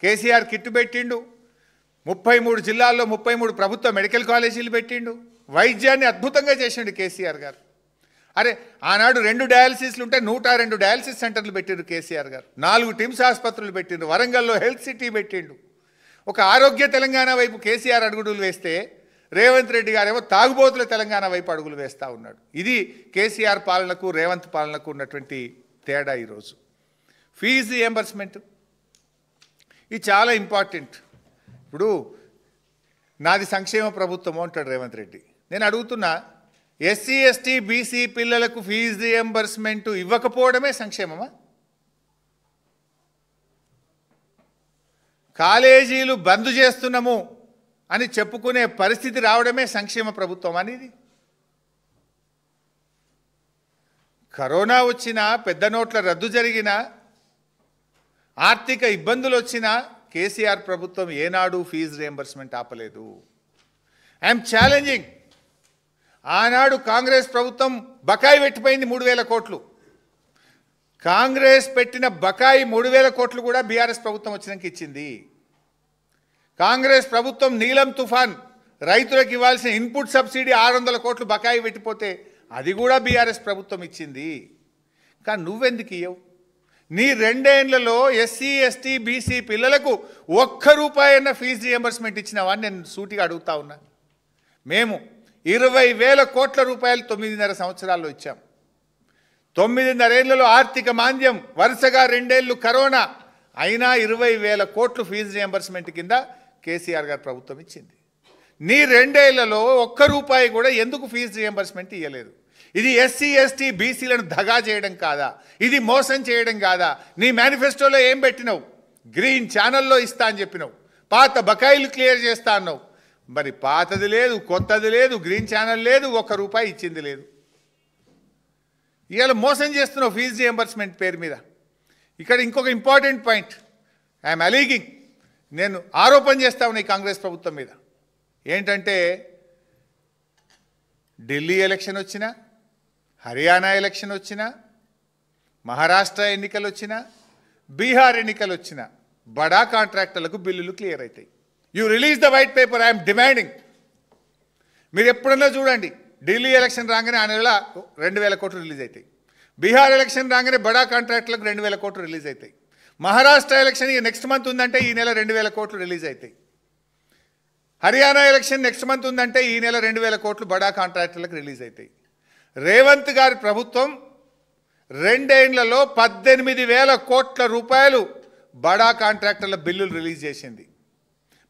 KCR kit పెట్టిండు, 33 జిల్లాల్లో 33 ప్రభుత్వ మెడికల్ కాలేజీలు పెట్టిండు, వైద్యాన్ని అద్భుతంగా చేసిండు కేసీఆర్ గారు. అరే ఆనాడు 2 డయాలసిస్లు ఉంటే 102 డయాలసిస్ సెంటర్లు పెట్టిండు కేసీఆర్ గారు, 4 టిమ్స్ ఆసుపత్రులు పెట్టిండు, వరంగల్లో హెల్త్ సిటీ పెట్టిండు. ఒక ఆరోగ్య తెలంగాణ వైపు కేసీఆర్ అడుగులు వేస్తే రేవంత్ రెడ్డి గారేమో తాగుబోతుల తెలంగాణ వైపు అడుగులు వేస్తూ ఉన్నాడు. ఇది కేసీఆర్ పాలనకు రేవంత్ పాలనకు ఉన్నటువంటి తేడా. ఈరోజు ఫీజు రియంబర్స్మెంట్ ఇది చాలా ఇంపార్టెంట్. ఇప్పుడు నాది సంక్షేమ ప్రభుత్వము అంటాడు రేవంత్ రెడ్డి. నేను అడుగుతున్నా, ఎస్సీ ఎస్టీ బీసీ పిల్లలకు ఫీజు రియంబర్స్మెంట్ ఇవ్వకపోవడమే సంక్షేమమా? కాలేజీలు బంద్ చేస్తున్నాము అని చెప్పుకునే పరిస్థితి రావడమే సంక్షేమ ప్రభుత్వం అనేది? కరోనా వచ్చినా, పెద్ద నోట్ల రద్దు జరిగినా, ఆర్థిక ఇబ్బందులు వచ్చినా కేసీఆర్ ప్రభుత్వం ఏనాడు ఫీజు రియంబర్స్మెంట్ ఆపలేదు. I'm challenging. ఆనాడు కాంగ్రెస్ ప్రభుత్వం బకాయి పెట్టిపోయింది 3,000 కోట్లు. కాంగ్రెస్ పెట్టిన బకాయి 3,000 కోట్లు కూడా బీఆర్ఎస్ ప్రభుత్వం వచ్చినాక ఇచ్చింది. కాంగ్రెస్ ప్రభుత్వం నీలం తుఫాన్ రైతులకు ఇవ్వాల్సిన ఇన్పుట్ సబ్సిడీ 600 కోట్లు బకాయి పెట్టిపోతే అది కూడా బీఆర్ఎస్ ప్రభుత్వం ఇచ్చింది. కానీ నువ్వెందుకు ఇవ్వవు? నీ 2 ఏళ్లలో ఎస్సీ ఎస్టీ బీసీ పిల్లలకు ₹1 ఫీజు రియంబర్స్మెంట్ ఇచ్చినావా అని నేను సూటిగా అడుగుతా ఉన్నా. మేము 20,000 కోట్ల రూపాయలు 9.5 సంవత్సరాల్లో ఇచ్చాం. 9.5 ఏళ్లలో ఆర్థిక మాంద్యం, వరుసగా 2 ఏళ్ళు కరోనా, అయినా 20,000 కోట్లు ఫీజు రియంబర్స్మెంట్ కింద కేసీఆర్ గారు ప్రభుత్వం ఇచ్చింది. నీ 2 ఏళ్లలో ₹1 కూడా ఎందుకు ఫీజు రియంబర్స్మెంట్ ఇవ్వలేదు? ఇది ఎస్సీ ఎస్టీ బీసీలను దగా చేయడం కాదా? ఇది మోసం చేయడం కాదా? నీ మేనిఫెస్టోలో ఏం పెట్టినావు? గ్రీన్ ఛానల్లో ఇస్తా అని చెప్పినావు, పాత బకాయిలు క్లియర్ చేస్తా అన్నావు. మరి పాతది లేదు, కొత్తది లేదు, గ్రీన్ ఛానల్ లేదు, ₹1 ఇచ్చింది లేదు. ఇవాళ మోసం చేస్తున్నావు ఫీజు రియంబర్స్మెంట్ పేరు మీద. ఇక్కడ ఇంకొక ఇంపార్టెంట్ పాయింట్ ఐఎమ్ అలీగింగ్, నేను ఆరోపణ చేస్తా ఉన్నా ఈ కాంగ్రెస్ ప్రభుత్వం మీద. ఏంటంటే ఢిల్లీ ఎలక్షన్ వచ్చినా, హర్యానా ఎలక్షన్ వచ్చినా, మహారాష్ట్ర ఎన్నికలు వచ్చినా, బీహార్ ఎన్నికలు వచ్చినా బడా కాంట్రాక్టర్లకు బిల్లులు క్లియర్ అవుతాయి. You release the white paper, I'm demanding. మీరు ఎప్పుడన్నా చూడండి, ఢిల్లీ ఎలక్షన్ రాగానే ఆ నెల 2,000 కోట్లు రిలీజ్ అవుతాయి. బీహార్ ఎలక్షన్ రాగానే బడా కాంట్రాక్టులకు 2,000 కోట్లు రిలీజ్ అవుతాయి. మహారాష్ట్ర ఎలక్షన్ నెక్స్ట్ మంత్ ఉందంటే ఈ నెల 2,000 కోట్లు రిలీజ్ అవుతాయి. హర్యానా ఎలక్షన్ నెక్స్ట్ మంత్ ఉందంటే ఈ నెల 2,000 కోట్లు బడా కాంట్రాక్టర్లకు రిలీజ్ అవుతాయి. రేవంత్ గారి ప్రభుత్వం 2 ఏళ్లలో 18,000 కోట్ల రూపాయలు బడా కాంట్రాక్టర్ల బిల్లులు రిలీజ్ చేసింది.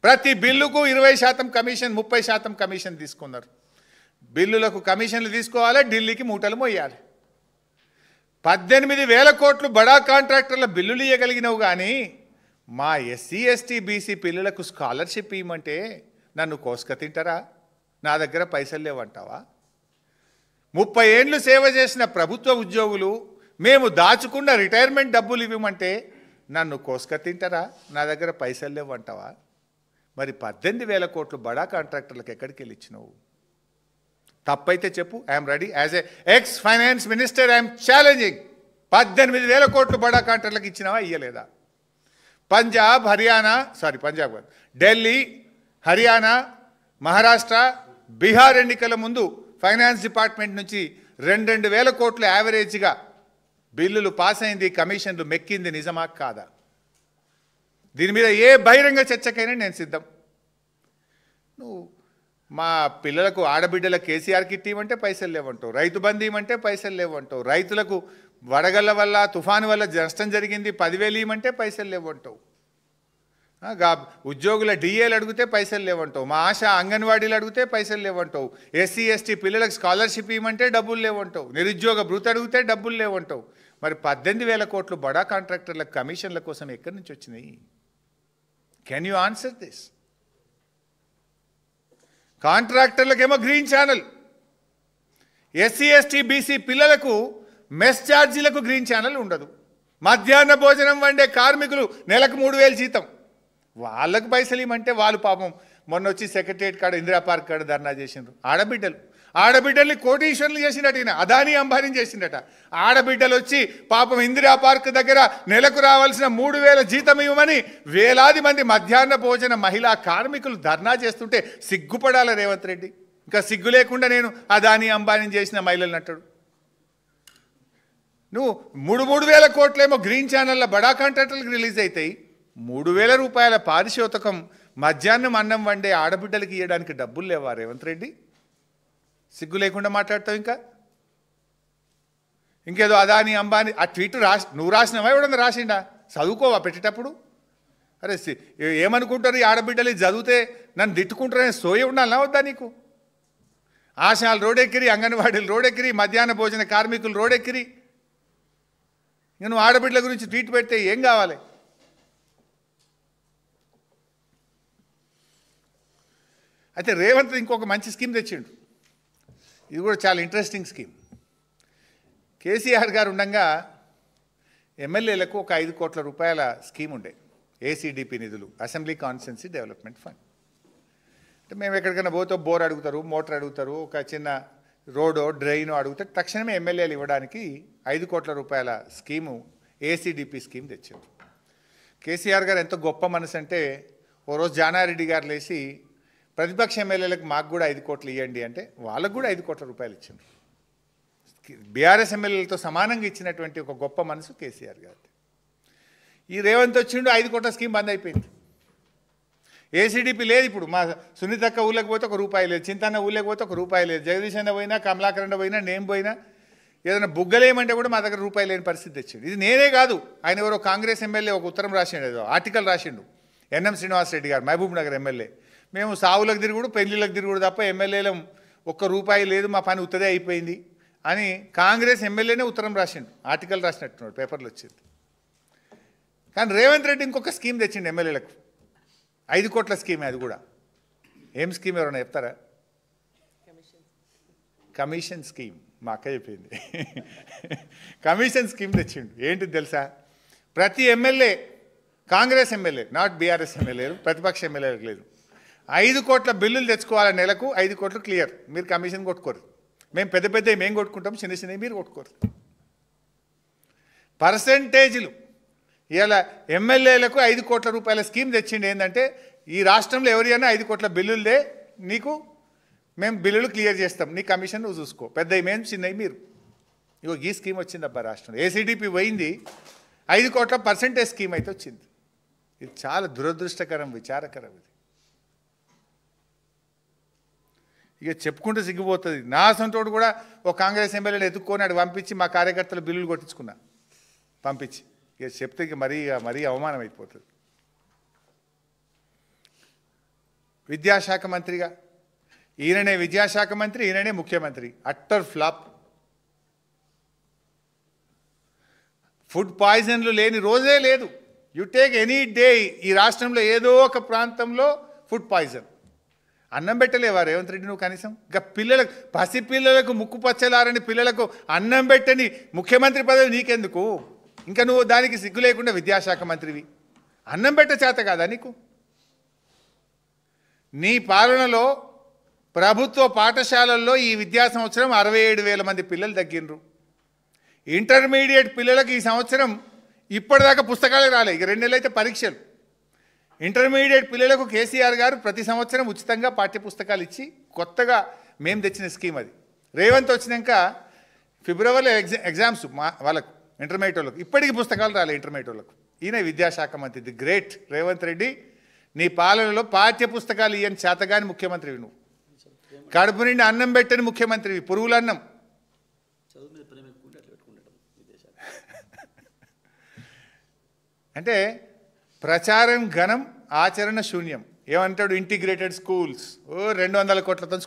ప్రతి బిల్లుకు 20% కమిషన్, 30% కమిషన్ తీసుకున్నారు. బిల్లులకు కమిషన్లు తీసుకోవాలి, ఢిల్లీకి మూటలు మోయాలి. 18,000 కోట్లు బడా కాంట్రాక్టర్ల బిల్లులు ఇవ్వగలిగినవు. కానీ మా ఎస్సీ ఎస్టీ బీసీ పిల్లలకు స్కాలర్షిప్ ఇవ్వమంటే నన్ను కోసుక తింటారా? నా దగ్గర పైసలు లేవంటావా? 30 ఏళ్ళు సేవ చేసిన ప్రభుత్వ ఉద్యోగులు మేము దాచుకున్న రిటైర్మెంట్ డబ్బులు ఇవ్వమంటే నన్ను కోసుక తింటారా? నా దగ్గర పైసలు లేవంటావా? మరి 18,000 కోట్లు బడా కాంట్రాక్టర్లకు ఎక్కడికి వెళ్ళి ఇచ్చినావు? తప్పైతే చెప్పు, I'm ready. As a X finance minister I'm challenging. 18,000 కోట్లు బడా కాంట్రాక్టర్లకు ఇచ్చినావా, ఇయ్యలేదా? పంజాబ్ కాదు, ఢిల్లీ, హర్యానా, మహారాష్ట్ర, బీహార్ ఎన్నికల ముందు ఫైనాన్స్ డిపార్ట్మెంట్ నుంచి 2,000 కోట్లు యావరేజ్గా బిల్లులు పాస్ అయింది, కమిషన్లు మెక్కింది. నిజమా కాదా? దీని మీద ఏ బహిరంగ చర్చకైనా నేను సిద్ధం. నువ్వు మా పిల్లలకు ఆడబిడ్డల కేసీఆర్ కిట్ ఇవ్వమంటే పైసలు లేవంటావు, రైతు బంధు ఇవ్వమంటే పైసలు లేవంటావు, రైతులకు వడగళ్ళ వల్ల తుఫాను వల్ల నష్టం జరిగింది 10,000 ఇవ్వమంటే పైసలు లేవంటావు, ఉద్యోగుల డిఏలు అడిగితే పైసలు లేవంటావు, మా ఆశా అంగన్వాడీలు అడిగితే పైసలు లేవంటావు, ఎస్సీ ఎస్టీ పిల్లలకు స్కాలర్షిప్ ఇవ్వమంటే డబ్బులు లేవంటావు, నిరుద్యోగ భృతి అడిగితే డబ్బులు లేవంటావు. మరి 18,000 కోట్లు బడా కాంట్రాక్టర్ల కమిషన్ల కోసం ఎక్కడి నుంచి వచ్చినాయి? Can you answer this? కాంట్రాక్టర్లకేమో green channel, SC ST BC పిల్లలకు మెస్ ఛార్జీలకు గ్రీన్ ఛానల్ ఉండదు. మధ్యాహ్న భోజనం వండే కార్మికులు నెలకు 3,000 జీతం, వాళ్ళకు పైసలు ఇవ్వమంటే వాళ్ళు పాపం మొన్న వచ్చి సెక్రటరియట్ కాడ, ఇందిరా పార్క్ కాడ ధర్నా చేసిండ్రు. ఆడబిడ్డలు ఆడబిడ్డల్ని కోటీశ్వరులు చేసిండట ఈయన, అదానీ అంబానీ చేసిండట. ఆడబిడ్డలు వచ్చి పాపం ఇందిరా పార్క్ దగ్గర నెలకు రావాల్సిన 3,000 జీతం ఇవ్వమని వేలాది మంది మధ్యాహ్న భోజన మహిళా కార్మికులు ధర్నా చేస్తుంటే సిగ్గుపడాల రేవంత్ రెడ్డి. ఇంకా సిగ్గు లేకుండా నేను అదానీ అంబానీ చేసిన మహిళలను అంటాడు. నువ్వు 3,000 కోట్లేమో గ్రీన్ ఛానల్లో బడా కాంట్రాక్టర్లకు రిలీజ్ అవుతాయి. 3,000 రూపాయల పారితోషికం మధ్యాహ్నం అన్నం వండే ఆడబిడ్డలకి ఇవ్వడానికి డబ్బులు లేవా రేవంత్ రెడ్డి? సిగ్గు లేకుండా మాట్లాడతావు. ఇంకేదో అదానీ అంబానీ ఆ ట్వీట్ నువ్వు రాసినవా ఎవడన్నా రాసిండా? చదువుకోవా పెట్టేటప్పుడు? అరే ఏమనుకుంటారు ఈ ఆడబిడ్డలు చదివితే నన్ను తిట్టుకుంటారని సోయ ఉండాలన్నా వద్దా నీకు? ఆశాలు రోడెక్కిరి, అంగన్వాడీలు రోడెక్కిరి, మధ్యాహ్న భోజన కార్మికులు రోడెక్కిరి. నువ్వు ఆడబిడ్డల గురించి ట్వీట్ పెడితే ఏం కావాలి? అయితే రేవంత్ ఇంకొక మంచి స్కీమ్ తెచ్చిండు. ఇది కూడా చాలా ఇంట్రెస్టింగ్ స్కీమ్. కేసీఆర్ గారు ఉండగా ఎమ్మెల్యేలకు ఒక 5 కోట్ల రూపాయల స్కీమ్ ఉండే, ఏసీడీపీ నిధులు, అసెంబ్లీ కాన్స్టిట్యున్సీ డెవలప్మెంట్ ఫండ్. అంటే మేము ఎక్కడికైనా పోతే బోర్ అడుగుతారు, మోటార్ అడుగుతారు, ఒక చిన్న రోడో డ్రైనో అడుగుతారు, తక్షణమే ఎమ్మెల్యేలు ఇవ్వడానికి 5 కోట్ల రూపాయల స్కీము ఏసీడీపీ స్కీమ్ తెచ్చారు. కేసీఆర్ గారు ఎంత గొప్ప మనసు అంటే, ఓ రోజు జానారెడ్డి గారు లేచి ప్రతిపక్ష ఎమ్మెల్యేలకు మాకు కూడా 5 కోట్లు ఇవ్వండి అంటే వాళ్ళకు కూడా 5 కోట్ల రూపాయలు ఇచ్చిండ్రు. బీఆర్ఎస్ ఎమ్మెల్యేలతో సమానంగా ఇచ్చినటువంటి ఒక గొప్ప మనసు కేసీఆర్ గారిది. ఈ రేవంత్ వచ్చిండు, 5 కోట్ల స్కీమ్ బంద్ అయిపోయింది. ఏసీడీపీ లేదు ఇప్పుడు. మా సునీతక్క ఊళ్ళకి పోతే 1 రూపాయి లేదు, చింతన్న ఊళ్ళకి పోతే 1 రూపాయి లేదు, జగదీష్ అన్న పోయినా, కమలాకరణ పోయినా, నేను పోయినా, ఏదైనా బుగ్గలేమంటే కూడా మా దగ్గర రూపాయి లేని పరిస్థితి తెచ్చిండు. ఇది నేనే కాదు, ఆయన ఎవరో కాంగ్రెస్ ఎమ్మెల్యే ఒక ఉత్తరం రాసిండు, ఏదో ఆర్టికల్ రాసిండు, ఎన్ఎం శ్రీనివాసరెడ్డి గారు, మహబూబ్ నగర్ ఎమ్మెల్యే. మేము సావులకు తిరుగుడు, పెళ్లిళ్ళకి తిరుగుడు తప్ప ఎమ్మెల్యేలం 1 రూపాయి లేదు, మా పని ఉత్తదే అయిపోయింది అని కాంగ్రెస్ ఎమ్మెల్యేనే ఉత్తరం రాసిండు, ఆర్టికల్ రాసినట్టున్నాడు, పేపర్లు వచ్చింది. కానీ రేవంత్ రెడ్డి ఇంకొక స్కీమ్ తెచ్చిండు ఎమ్మెల్యేలకు, 5 కోట్ల స్కీమే. అది కూడా ఏం స్కీమ్ ఎవరైనా చెప్తారా? Commission scheme. మా అక్క చెప్పింది. కమిషన్ స్కీమ్ తెచ్చిండు. ఏంటిది తెలుసా? ప్రతి MLA, Congress MLA, not BRS ఎమ్మెల్యేలు, ప్రతిపక్ష ఎమ్మెల్యేలకు లేదు, 5 కోట్ల బిల్లులు తెచ్చుకోవాలి నెలకు. 5 కోట్లు క్లియర్, మీరు కమిషన్ కొట్టుకోరు. మేము పెద్ద పెద్ద మేము కొట్టుకుంటాం, చిన్న చిన్నవి మీరు కొట్టుకోరు. పర్సంటేజ్లు ఇలా ఎమ్మెల్యేలకు 5 కోట్ల రూపాయల స్కీమ్ తెచ్చిండు. ఏంటంటే ఈ రాష్ట్రంలో ఎవరైనా 5 కోట్ల బిల్లులదే నీకు మేము బిల్లులు క్లియర్ చేస్తాం, నీ కమిషన్ నువ్వు చూసుకో, పెద్దవి మేము, చిన్నవి మీరు. ఇగో ఈ స్కీమ్ వచ్చిందబ్బా రాష్ట్రంలో. ఏసీడీపీ పోయింది, 5 కోట్ల పర్సంటేజ్ స్కీమ్ అయితే వచ్చింది. ఇది చాలా దురదృష్టకరం, విచారకరం. ఇది ఇక చెప్పుకుంటూ సిగ్గిపోతుంది. నా సొంతోడు కూడా ఒక కాంగ్రెస్ ఎమ్మెల్యేని ఎత్తుక్కొని అటు పంపించి మా కార్యకర్తలు బిల్లులు కొట్టించుకున్నా, పంపించి. ఇక చెప్తే ఇక మరీ అవమానం అయిపోతుంది. విద్యాశాఖ మంత్రిగా ఈయననే విద్యాశాఖ మంత్రి, ఈయననే ముఖ్యమంత్రి. Utter flop. ఫుడ్ పాయిజన్లు లేని రోజే లేదు. యు టేక్ ఎనీ డే, ఈ రాష్ట్రంలో ఏదో ఒక ప్రాంతంలో ఫుడ్ పాయిజన్. అన్నం పెట్టలేవా రేవంత్ రెడ్డి నువ్వు కనీసం? ఇంకా పిల్లలకు, పసిపిల్లలకు, ముక్కు పచ్చలారని పిల్లలకు అన్నం పెట్టని ముఖ్యమంత్రి పదవి నీకెందుకు? ఇంకా నువ్వు దానికి సిగ్గు లేకుండా విద్యాశాఖ మంత్రివి. అన్నం పెట్ట చేత కాదా నీకు? నీ పాలనలో ప్రభుత్వ పాఠశాలల్లో ఈ విద్యా సంవత్సరం 67,000 మంది పిల్లలు తగ్గినరు. ఇంటర్మీడియట్ పిల్లలకు ఈ సంవత్సరం ఇప్పటిదాకా పుస్తకాలు రాలే, ఇక 2 నెలలు అయితే పరీక్షలు. ఇంటర్మీడియట్ పిల్లలకు కేసీఆర్ గారు ప్రతి సంవత్సరం ఉచితంగా పాఠ్యపుస్తకాలు ఇచ్చి కొత్తగా మేము తెచ్చిన స్కీమ్ అది. రేవంత్ వచ్చినాక ఫిబ్రవరిలో ఎగ్జామ్స్ వాళ్ళకు, ఇంటర్మీడియట్ వాళ్ళకు ఇప్పటికీ పుస్తకాలు రాలే ఇంటర్మీడియట్ వాళ్ళకు. ఈయన విద్యాశాఖ మంత్రి. The great Revanth Reddy. నీ పాలనలో పాఠ్యపుస్తకాలు ఇయ్యని చేతగాని ముఖ్యమంత్రివి నువ్వు. కడుపు నిండి అన్నం పెట్టని ముఖ్యమంత్రివి, పురుగులన్నం. అంటే ప్రచారం ఘనం, ఆచరణ శూన్యం. ఏమంటాడు? ఇంటిగ్రేటెడ్ స్కూల్స్, 200 కోట్లతో